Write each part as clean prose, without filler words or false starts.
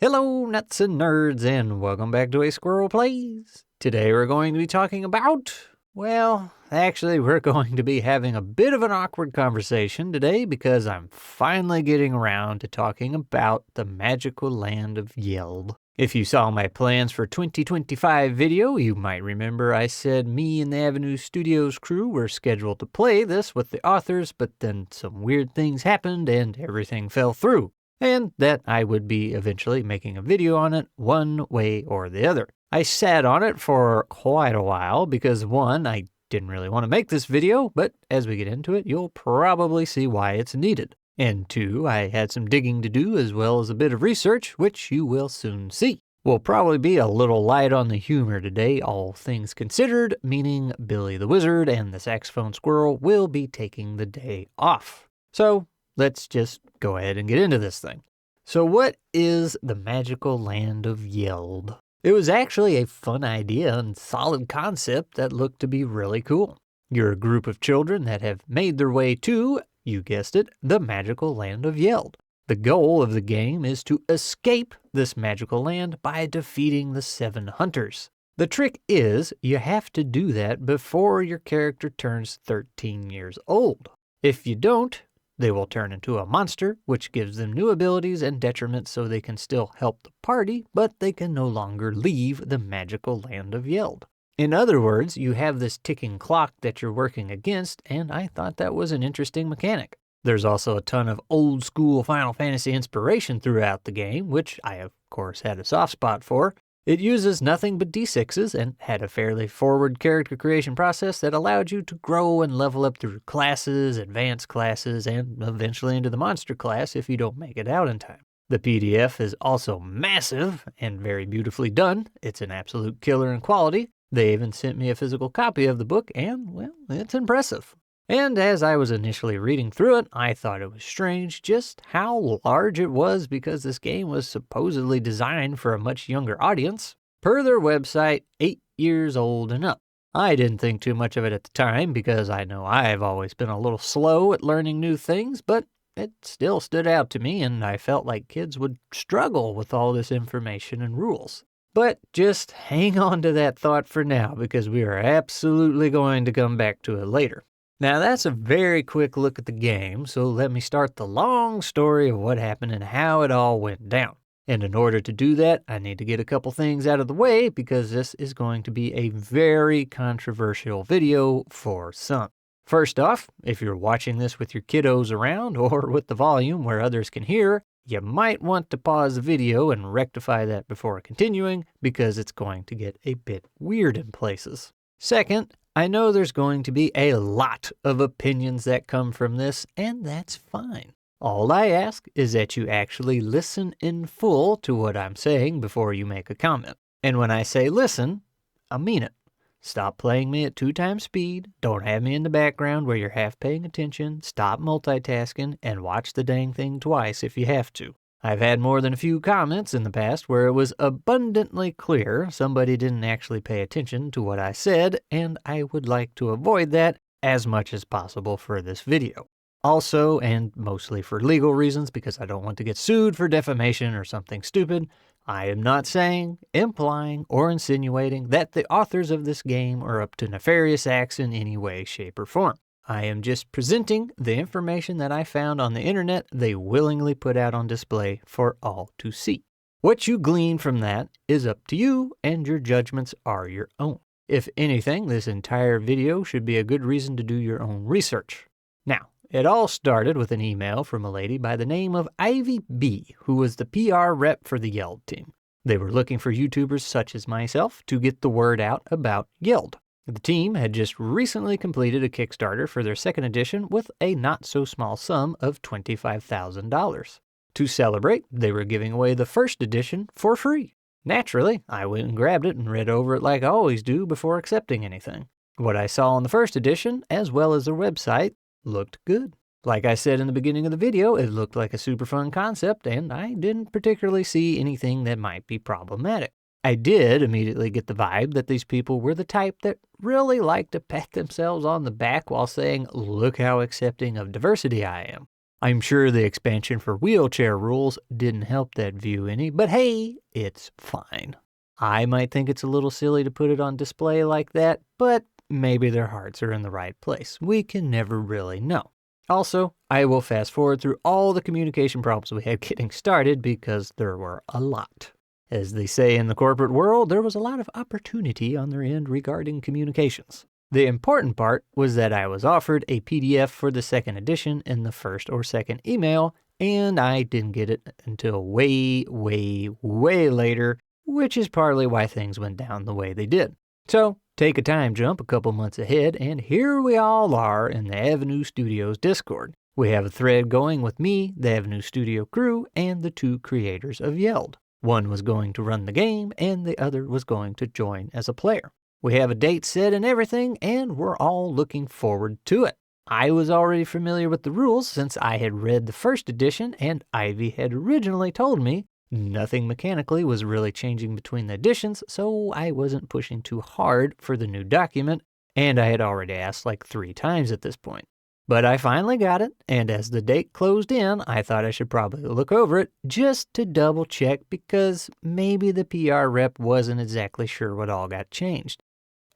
Hello, nuts and nerds, and welcome back to A Squirrel Plays. Today we're going to be talking about, well, actually we're going to be having a bit of an awkward conversation today because I'm finally getting around to talking about the magical land of Yeld. If you saw my plans for 2025 video, you might remember I said me and the Avenue Studios crew were scheduled to play this with the authors, but then some weird things happened and everything fell through. And that I would be eventually making a video on it one way or the other. I sat on it for quite a while because one, I didn't really want to make this video, but as we get into it, you'll probably see why it's needed. And two, I had some digging to do as well as a bit of research, which you will soon see. We'll probably be a little light on the humor today, all things considered, meaning Billy the Wizard and the saxophone squirrel will be taking the day off. So let's just go ahead and get into this thing. So what is the magical land of Yeld? It was actually a fun idea and solid concept that looked to be really cool. You're a group of children that have made their way to, you guessed it, the magical land of Yeld. The goal of the game is to escape this magical land by defeating the 7 hunters. The trick is you have to do that before your character turns 13 years old. If you don't, they will turn into a monster, which gives them new abilities and detriments so they can still help the party, but they can no longer leave the magical land of Yeld. In other words, you have this ticking clock that you're working against, and I thought that was an interesting mechanic. There's also a ton of old school Final Fantasy inspiration throughout the game, which I of course had a soft spot for. It uses nothing but D6s and had a fairly forward character creation process that allowed you to grow and level up through classes, advanced classes, and eventually into the monster class if you don't make it out in time. The PDF is also massive and very beautifully done. It's an absolute killer in quality. They even sent me a physical copy of the book and, well, it's impressive. And as I was initially reading through it, I thought it was strange just how large it was because this game was supposedly designed for a much younger audience. Per their website, 8 years old and up. I didn't think too much of it at the time because I know I've always been a little slow at learning new things, but it still stood out to me and I felt like kids would struggle with all this information and rules. But just hang on to that thought for now because we are absolutely going to come back to it later. Now that's a very quick look at the game, so let me start the long story of what happened and how it all went down. And in order to do that, I need to get a couple things out of the way because this is going to be a very controversial video for some. First off, if you're watching this with your kiddos around or with the volume where others can hear, you might want to pause the video and rectify that before continuing because it's going to get a bit weird in places. Second, I know there's going to be a lot of opinions that come from this, and that's fine. All I ask is that you actually listen in full to what I'm saying before you make a comment. And when I say listen, I mean it. Stop playing me at 2 times speed, don't have me in the background where you're half paying attention, stop multitasking, and watch the dang thing twice if you have to. I've had more than a few comments in the past where it was abundantly clear somebody didn't actually pay attention to what I said, and I would like to avoid that as much as possible for this video. Also, and mostly for legal reasons because I don't want to get sued for defamation or something stupid, I am not saying, implying, or insinuating that the authors of this game are up to nefarious acts in any way, shape, or form. I am just presenting the information that I found on the internet they willingly put out on display for all to see. What you glean from that is up to you, and your judgments are your own. If anything, this entire video should be a good reason to do your own research. Now, it all started with an email from a lady by the name of Ivy B, who was the PR rep for the Yeld team. They were looking for YouTubers such as myself to get the word out about Yeld. The team had just recently completed a Kickstarter for their second edition with a not-so-small sum of $25,000. To celebrate, they were giving away the first edition for free. Naturally, I went and grabbed it and read over it like I always do before accepting anything. What I saw on the first edition, as well as their website, looked good. Like I said in the beginning of the video, it looked like a super fun concept, and I didn't particularly see anything that might be problematic. I did immediately get the vibe that these people were the type that really like to pat themselves on the back while saying, "Look how accepting of diversity I am." I'm sure the expansion for wheelchair rules didn't help that view any, but hey, it's fine. I might think it's a little silly to put it on display like that, but maybe their hearts are in the right place. We can never really know. Also, I will fast forward through all the communication problems we had getting started because there were a lot. As they say in the corporate world, there was a lot of opportunity on their end regarding communications. The important part was that I was offered a PDF for the second edition in the first or second email, and I didn't get it until way later, which is partly why things went down the way they did. So, take a time jump a couple months ahead, and here we all are in the Avenue Studios Discord. We have a thread going with me, the Avenue Studio crew, and the 2 creators of Yeld. One was going to run the game, and the other was going to join as a player. We have a date set and everything, and we're all looking forward to it. I was already familiar with the rules since I had read the first edition, and Ivy had originally told me nothing mechanically was really changing between the editions, so I wasn't pushing too hard for the new document, and I had already asked like 3 times at this point. But I finally got it, and as the date closed in, I thought I should probably look over it just to double check because maybe the PR rep wasn't exactly sure what all got changed.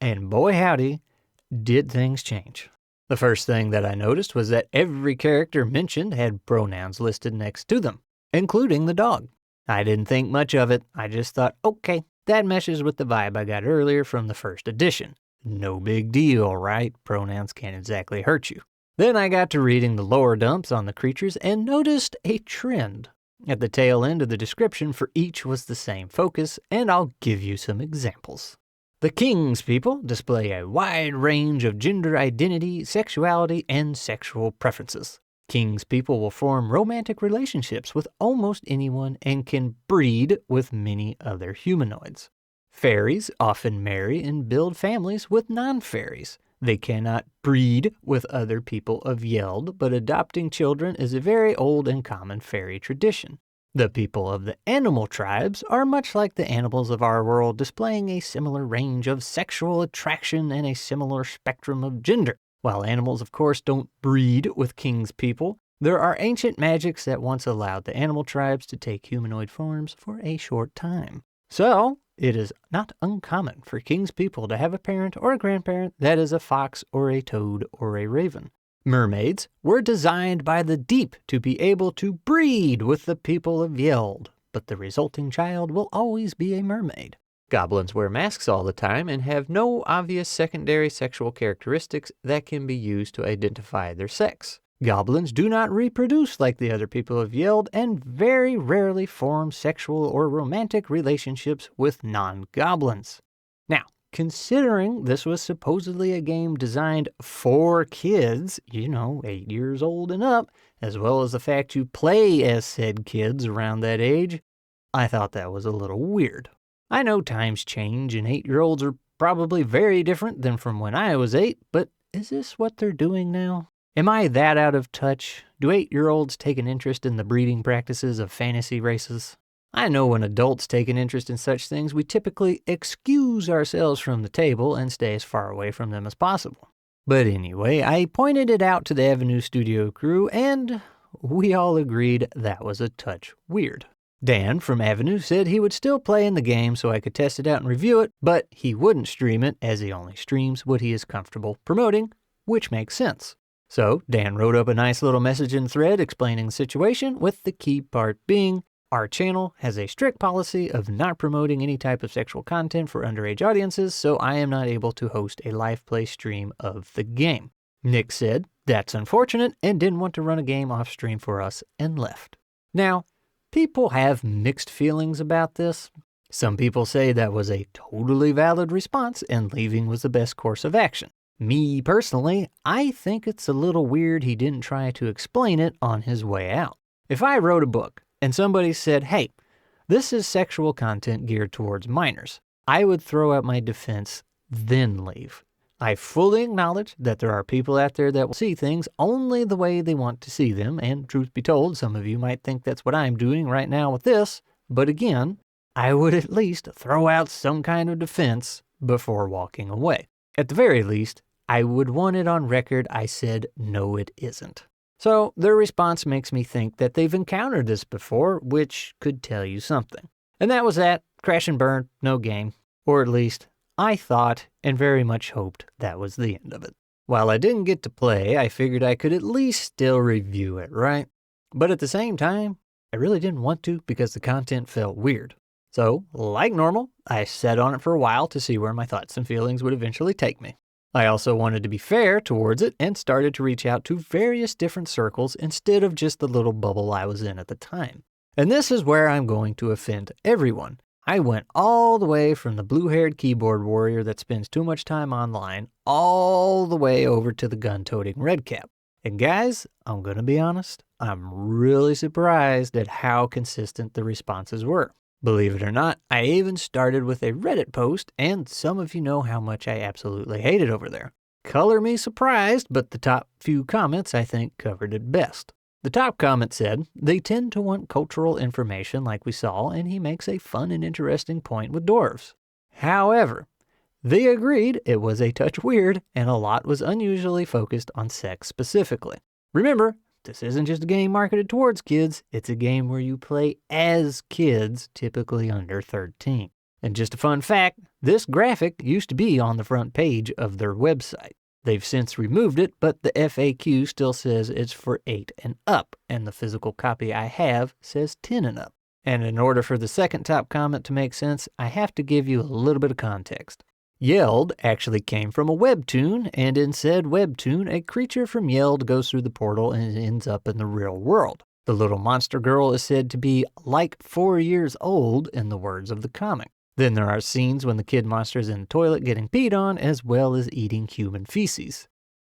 And boy howdy, did things change. The first thing that I noticed was that every character mentioned had pronouns listed next to them, including the dog. I didn't think much of it. I just thought, okay, that meshes with the vibe I got earlier from the first edition. No big deal, right? Pronouns can't exactly hurt you. Then I got to reading the lore dumps on the creatures and noticed a trend. At the tail end of the description for each was the same focus, and I'll give you some examples. The King's people display a wide range of gender identity, sexuality, and sexual preferences. King's people will form romantic relationships with almost anyone and can breed with many other humanoids. Fairies often marry and build families with non-fairies. They cannot breed with other people of Yeld, but adopting children is a very old and common fairy tradition. The people of the animal tribes are much like the animals of our world, displaying a similar range of sexual attraction and a similar spectrum of gender. While animals, of course, don't breed with King's people, there are ancient magics that once allowed the animal tribes to take humanoid forms for a short time. So, it is not uncommon for King's people to have a parent or a grandparent that is a fox or a toad or a raven. Mermaids were designed by the deep to be able to breed with the people of Yeld, but the resulting child will always be a mermaid. Goblins wear masks all the time and have no obvious secondary sexual characteristics that can be used to identify their sex. Goblins do not reproduce like the other people of Yeld and very rarely form sexual or romantic relationships with non-goblins. Now, considering this was supposedly a game designed for kids, 8 years old and up, as well as the fact you play as said kids around that age, I thought that was a little weird. I know times change and 8-year-olds are probably very different than from when I was 8, but is this what they're doing now? Am I that out of touch? Do 8-year-olds take an interest in the breeding practices of fantasy races? I know when adults take an interest in such things, we typically excuse ourselves from the table and stay as far away from them as possible. But anyway, I pointed it out to the Avenue Studio crew, and we all agreed that was a touch weird. Dan from Avenue said he would still play in the game so I could test it out and review it, but he wouldn't stream it as he only streams what he is comfortable promoting, which makes sense. So Dan wrote up a nice little message in thread explaining the situation, with the key part being, our channel has a strict policy of not promoting any type of sexual content for underage audiences, so I am not able to host a live play stream of the game. Nick said, that's unfortunate, and didn't want to run a game off stream for us and left. Now, people have mixed feelings about this. Some people say that was a totally valid response and leaving was the best course of action. Me personally, I think it's a little weird he didn't try to explain it on his way out. If I wrote a book and somebody said, hey, this is sexual content geared towards minors, I would throw out my defense, then leave. I fully acknowledge that there are people out there that will see things only the way they want to see them, and truth be told, some of you might think that's what I'm doing right now with this, but again, I would at least throw out some kind of defense before walking away. At the very least, I would want it on record I said, no, it isn't. So their response makes me think that they've encountered this before, which could tell you something. And that was that. Crash and burn, no game. Or at least, I thought and very much hoped that was the end of it. While I didn't get to play, I figured I could at least still review it, right? But at the same time, I really didn't want to because the content felt weird. So, like normal, I sat on it for a while to see where my thoughts and feelings would eventually take me. I also wanted to be fair towards it and started to reach out to various different circles instead of just the little bubble I was in at the time. And this is where I'm going to offend everyone. I went all the way from the blue-haired keyboard warrior that spends too much time online all the way over to the gun-toting redcap. And guys, I'm gonna be honest, I'm really surprised at how consistent the responses were. Believe it or not, I even started with a Reddit post, and some of you know how much I absolutely hate it over there. Color me surprised, but the top few comments I think covered it best. The top comment said, they tend to want cultural information like we saw, and he makes a fun and interesting point with dwarves. However, they agreed it was a touch weird, and a lot was unusually focused on sex specifically. Remember, this isn't just a game marketed towards kids, it's a game where you play as kids, typically under 13. And just a fun fact, this graphic used to be on the front page of their website. They've since removed it, but the FAQ still says it's for 8 and up, and the physical copy I have says 10 and up. And in order for the second top comment to make sense, I have to give you a little bit of context. Yeld actually came from a webtoon, and in said webtoon, a creature from Yeld goes through the portal and ends up in the real world. The little monster girl is said to be like 4 years old in the words of the comic. Then there are scenes when the kid monster is in the toilet getting peed on, as well as eating human feces.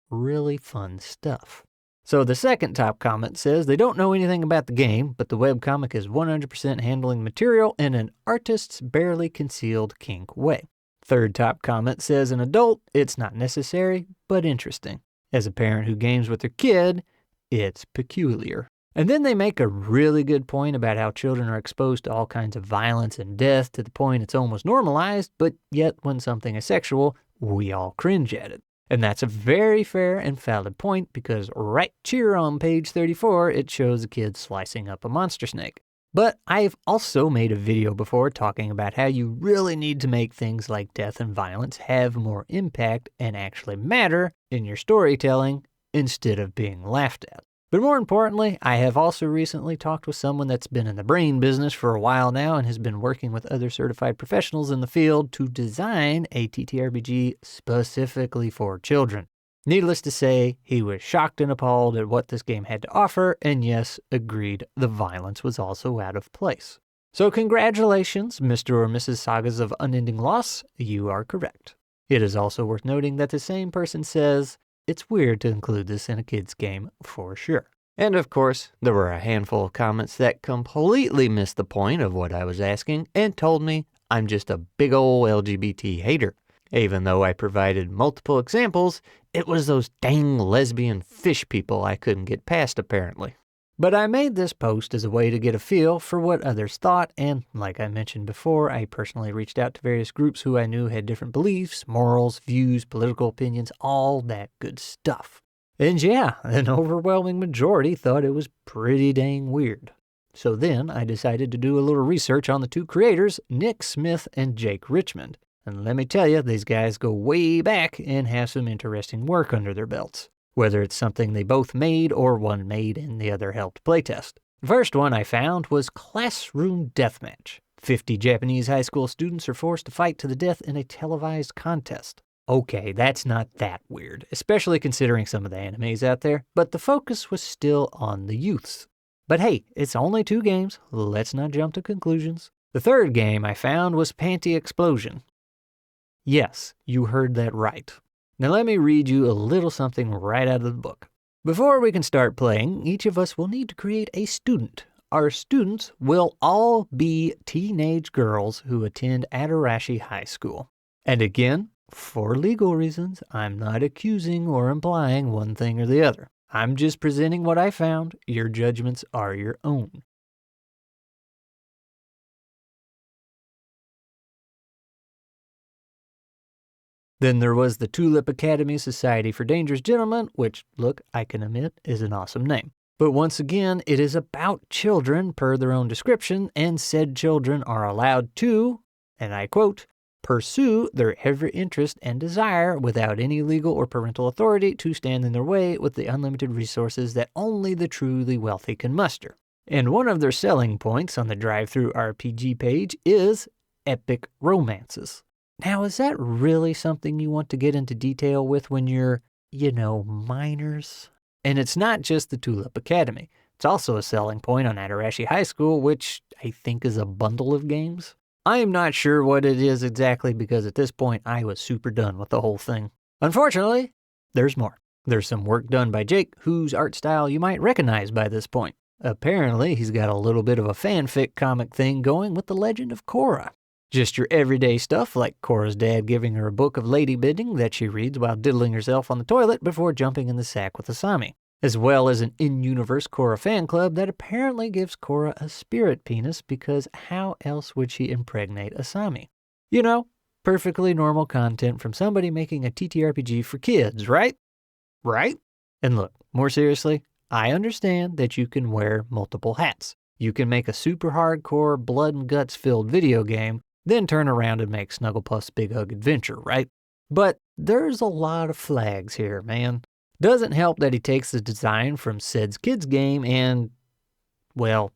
Really fun stuff. So the second top comment says they don't know anything about the game, but the webcomic is 100% handling material in an artist's barely concealed kink way. Third top comment says an adult, it's not necessary, but interesting. As a parent who games with their kid, it's peculiar. And then they make a really good point about how children are exposed to all kinds of violence and death to the point it's almost normalized, but yet when something is sexual, we all cringe at it. And that's a very fair and valid point because right here on page 34, it shows a kid slicing up a monster snake. But I've also made a video before talking about how you really need to make things like death and violence have more impact and actually matter in your storytelling instead of being laughed at. But more importantly, I have also recently talked with someone that's been in the brain business for a while now and has been working with other certified professionals in the field to design a TTRPG specifically for children. Needless to say, he was shocked and appalled at what this game had to offer, and yes, agreed the violence was also out of place. So congratulations, Mr. or Mrs. Sagas of Unending Loss, you are correct. It is also worth noting that the same person says, it's weird to include this in a kid's game, for sure. And of course, there were a handful of comments that completely missed the point of what I was asking and told me I'm just a big ol' LGBT hater. Even though I provided multiple examples, it was those dang lesbian fish people I couldn't get past apparently. But I made this post as a way to get a feel for what others thought, and like I mentioned before, I personally reached out to various groups who I knew had different beliefs, morals, views, political opinions, all that good stuff. And yeah, an overwhelming majority thought it was pretty dang weird. So then I decided to do a little research on the two creators, Nick Smith and Jake Richmond. And let me tell you, these guys go way back and have some interesting work under their belts. Whether it's something they both made or one made and the other helped playtest. The first one I found was Classroom Deathmatch. 50 Japanese high school students are forced to fight to the death in a televised contest. Okay, that's not that weird, especially considering some of the animes out there, but the focus was still on the youths. But hey, it's only 2 games, let's not jump to conclusions. The third game I found was Panty Explosion. Yes, you heard that right. Now let me read you a little something right out of the book. Before we can start playing, each of us will need to create a student. Our students will all be teenage girls who attend Adarashi High School. And again, for legal reasons, I'm not accusing or implying one thing or the other. I'm just presenting what I found. Your judgments are your own. Then there was the Tulip Academy Society for Dangerous Gentlemen, which, look, I can admit, is an awesome name. But once again, it is about children per their own description, and said children are allowed to, and I quote, pursue their every interest and desire without any legal or parental authority to stand in their way with the unlimited resources that only the truly wealthy can muster. And one of their selling points on the drive-thru RPG page is epic romances. Now, is that really something you want to get into detail with when you're, minors? And it's not just the Tulip Academy. It's also a selling point on Adarashi High School, which I think is a bundle of games. I am not sure what it is exactly because at this point I was super done with the whole thing. Unfortunately, there's more. There's some work done by Jake, whose art style you might recognize by this point. Apparently, he's got a little bit of a fanfic comic thing going with the legend of Korra. Just your everyday stuff like Korra's dad giving her a book of lady bidding that she reads while diddling herself on the toilet before jumping in the sack with Asami, as well as an in-universe Korra fan club that apparently gives Korra a spirit penis because how else would she impregnate Asami? Perfectly normal content from somebody making a TTRPG for kids, right? Right? And look, more seriously, I understand that you can wear multiple hats. You can make a super hardcore, blood and guts filled video game, then turn around and make Snugglepuff's Big Hug Adventure, right? But there's a lot of flags here, man. Doesn't help that he takes the design from Sid's kids game and, well,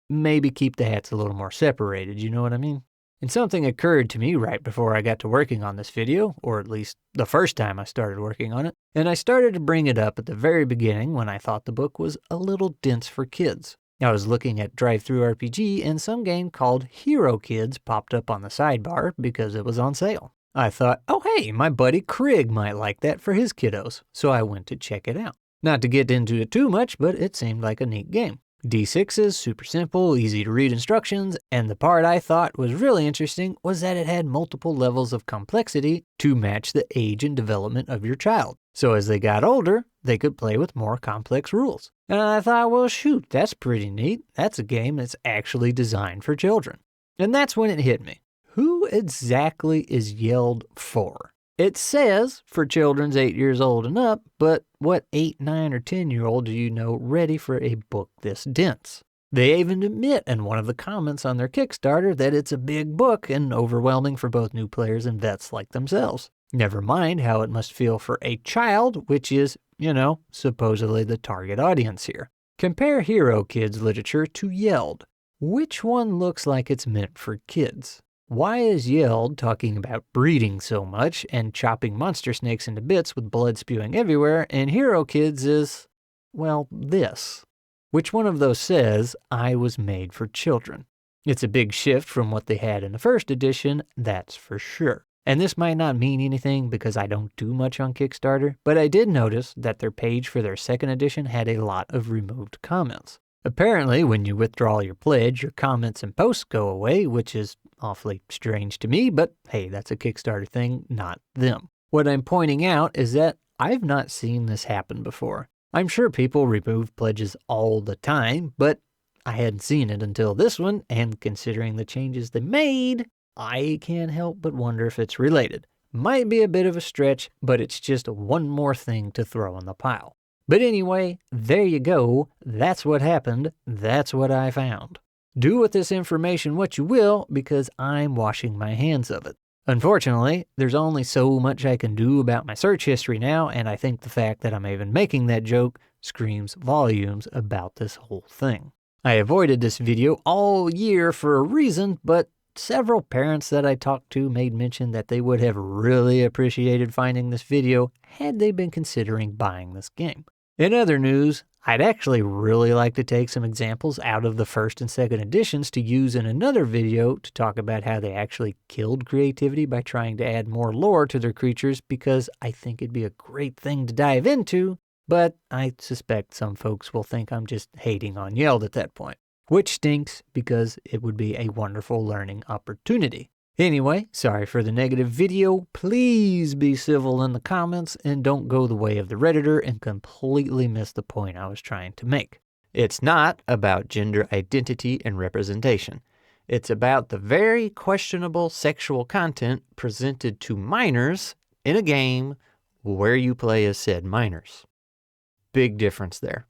maybe keep the hats a little more separated, you know what I mean? And something occurred to me right before I got to working on this video, or at least the first time I started working on it, and I started to bring it up at the very beginning when I thought the book was a little dense for kids. I was looking at drive-thru RPG and some game called Hero Kids popped up on the sidebar because it was on sale. I thought, oh hey, my buddy Craig might like that for his kiddos, so I went to check it out. Not to get into it too much, but it seemed like a neat game. D6s, super simple, easy to read instructions, and the part I thought was really interesting was that it had multiple levels of complexity to match the age and development of your child. So as they got older, they could play with more complex rules. And I thought, well shoot, that's pretty neat. That's a game that's actually designed for children. And that's when it hit me. Who exactly is Yeld for? It says for children's 8 years old and up, but what 8, 9, or 10-year-old do you know ready for a book this dense? They even admit in one of the comments on their Kickstarter that it's a big book and overwhelming for both new players and vets like themselves. Never mind how it must feel for a child, which is, supposedly the target audience here. Compare Hero Kids literature to Yeld. Which one looks like it's meant for kids? Why is Yeld talking about breeding so much and chopping monster snakes into bits with blood spewing everywhere, and Hero Kids is, well, this? Which one of those says, I was made for children? It's a big shift from what they had in the first edition, that's for sure. And this might not mean anything because I don't do much on Kickstarter, but I did notice that their page for their second edition had a lot of removed comments. Apparently, when you withdraw your pledge, your comments and posts go away, which is awfully strange to me, but hey, that's a Kickstarter thing, not them. What I'm pointing out is that I've not seen this happen before. I'm sure people remove pledges all the time, but I hadn't seen it until this one, and considering the changes they made, I can't help but wonder if it's related. Might be a bit of a stretch, but it's just one more thing to throw in the pile. But anyway, there you go. That's what happened. That's what I found. Do with this information what you will, because I'm washing my hands of it. Unfortunately, there's only so much I can do about my search history now, and I think the fact that I'm even making that joke screams volumes about this whole thing. I avoided this video all year for a reason, but several parents that I talked to made mention that they would have really appreciated finding this video had they been considering buying this game. In other news, I'd actually really like to take some examples out of the first and second editions to use in another video to talk about how they actually killed creativity by trying to add more lore to their creatures, because I think it'd be a great thing to dive into, but I suspect some folks will think I'm just hating on Yeld at that point. Which stinks because it would be a wonderful learning opportunity. Anyway, sorry for the negative video. Please be civil in the comments and don't go the way of the Redditor and completely miss the point I was trying to make. It's not about gender identity and representation. It's about the very questionable sexual content presented to minors in a game where you play as said minors. Big difference there.